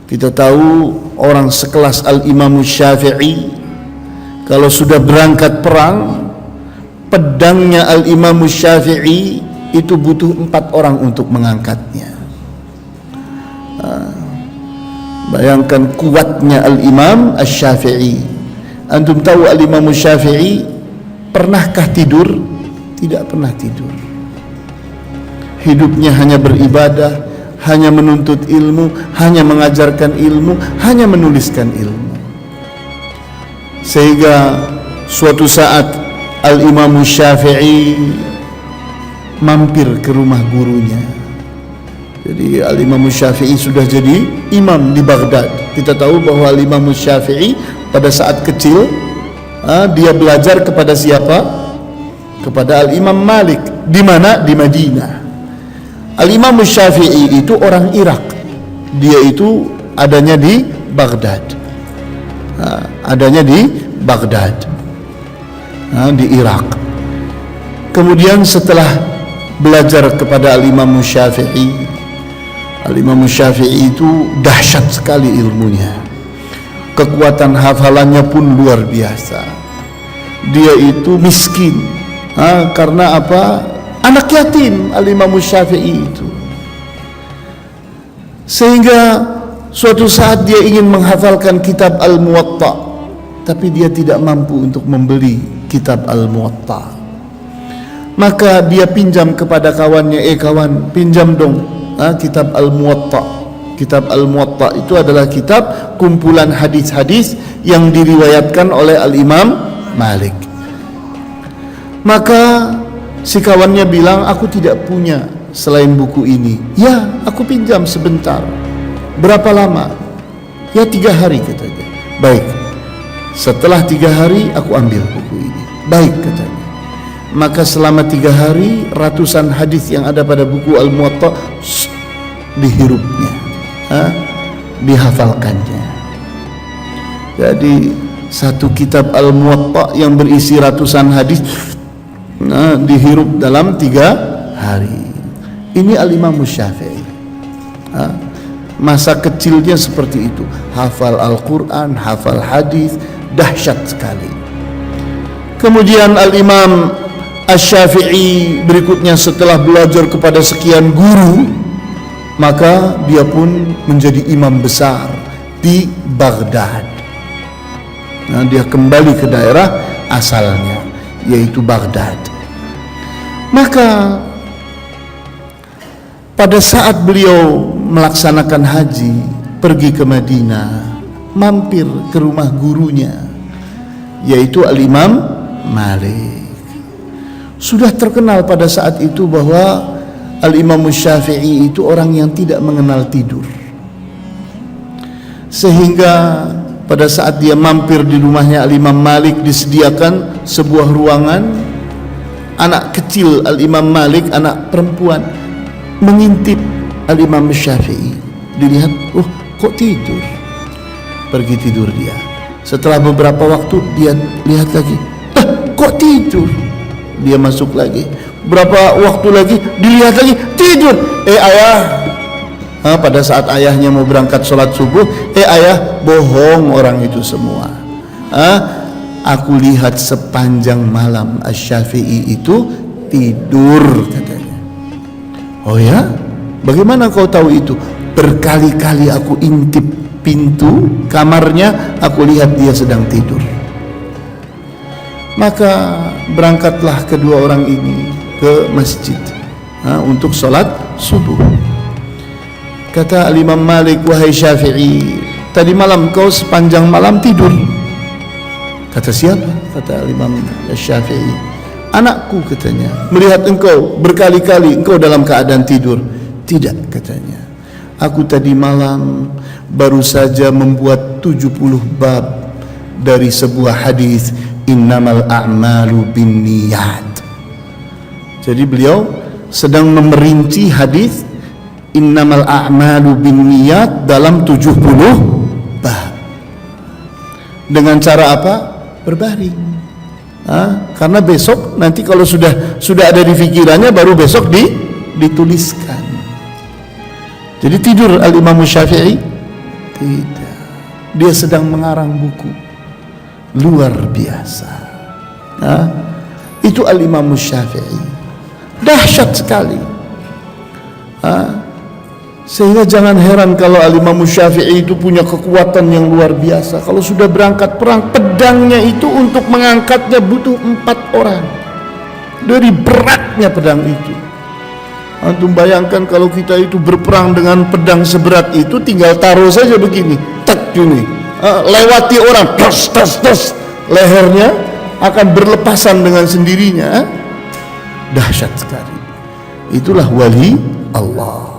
Kita tahu orang sekelas Al-Imam Syafi'i kalau sudah berangkat perang, pedangnya Al-Imam Syafi'i itu butuh 4 orang untuk mengangkatnya. Bayangkan kuatnya Al-Imam Syafi'i. Antum tahu Al-Imam Syafi'i pernahkah tidur? Tidak pernah tidur. Hidupnya hanya beribadah, hanya menuntut ilmu, hanya mengajarkan ilmu, hanya menuliskan ilmu. Sehingga suatu saat Al-Imam Syafi'i mampir ke rumah gurunya. Jadi Al-Imam Syafi'i sudah jadi imam di Baghdad. Kita tahu bahwa Al-Imam Syafi'i pada saat kecil dia belajar kepada siapa? Kepada Al-Imam Malik. Di mana? Di Madinah. Al-Imam Syafi'i itu orang Irak. Dia itu adanya di Baghdad. Adanya di Baghdad, di Irak. Kemudian setelah belajar kepada Al-Imam Syafi'i, Al-Imam Syafi'i itu dahsyat sekali ilmunya. Kekuatan hafalannya pun luar biasa. Dia itu miskin. Karena apa? Anak yatim Al-Imam Syafi'i itu. Sehingga suatu saat dia ingin menghafalkan kitab Al-Muwatta, tapi dia tidak mampu untuk membeli kitab Al-Muwatta. Maka dia pinjam kepada kawannya, kawan, pinjam dong kitab Al-Muwatta. Kitab Al-Muwatta itu adalah kitab kumpulan hadis-hadis yang diriwayatkan oleh Al-Imam Malik. Maka si kawannya bilang, aku tidak punya selain buku ini. Ya, aku pinjam sebentar. Berapa lama? Ya 3 hari katanya. Baik, setelah 3 hari aku ambil buku ini. Baik katanya. Maka selama 3 hari ratusan hadis yang ada pada buku Al-Muwatta dihirupnya, dihafalkannya. Jadi satu kitab Al-Muwatta yang berisi ratusan hadis dihirup dalam 3 hari. Ini Al-Imam Syafi'i. Masa kecilnya seperti itu, hafal Al-Quran, hafal hadis, dahsyat sekali. Kemudian Al-Imam Asy-Syafi'i berikutnya setelah belajar kepada sekian guru, maka dia pun menjadi imam besar di Baghdad. Dia kembali ke daerah asalnya, yaitu Baghdad. Maka pada saat beliau melaksanakan haji, pergi ke Madinah, mampir ke rumah gurunya, yaitu Al-Imam Malik. Sudah terkenal pada saat itu bahwa Al-Imam Syafi'i itu orang yang tidak mengenal tidur. Sehingga pada saat dia mampir di rumahnya Al-Imam Malik, disediakan sebuah ruangan. Anak kecil Al-Imam Malik, anak perempuan, mengintip Al-Imam Syafi'i. Dilihat, oh kok tidur? Pergi tidur dia. Setelah beberapa waktu dia lihat lagi, kok tidur? Dia masuk lagi. Berapa waktu lagi dilihat lagi, tidur. Ayah, pada saat ayahnya mau berangkat sholat subuh, ayah, bohong orang itu semua. Aku lihat sepanjang malam Asy-Syafi'i itu tidur katanya. Oh ya? Bagaimana kau tahu itu? Berkali-kali aku intip pintu kamarnya, aku lihat dia sedang tidur. Maka berangkatlah kedua orang ini ke masjid untuk sholat subuh. Kata Al-Imam Malik, wahai Syafi'i, tadi malam kau sepanjang malam tidur. Kata siapa? Kata Al-Imam Syafi'i, anakku katanya, melihat engkau berkali-kali engkau dalam keadaan tidur. Tidak katanya, aku tadi malam baru saja membuat 70 bab dari sebuah hadis, innamal a'malu binniyat. Jadi beliau sedang memerinci hadis innamal a'malu binniyat dalam 70 bab. Dengan cara apa? Berbaring. Karena besok nanti kalau sudah ada di pikirannya, baru besok dituliskan. Jadi tidur Al-Imam Syafi'i. Tidak. Dia sedang mengarang buku. Luar biasa. Nah, itu Al-Imam Syafi'i. Dahsyat sekali. Sehingga jangan heran kalau Al-Imam Syafi'i itu punya kekuatan yang luar biasa. Kalau sudah berangkat perang, pedangnya itu untuk mengangkatnya butuh 4 orang. Dari beratnya pedang itu. Antum bayangkan kalau kita itu berperang dengan pedang seberat itu, tinggal taruh saja begini, tek gini, lewati orang, tos tos tos, lehernya akan berlepasan dengan sendirinya. Dahsyat sekali. Itulah wali Allah.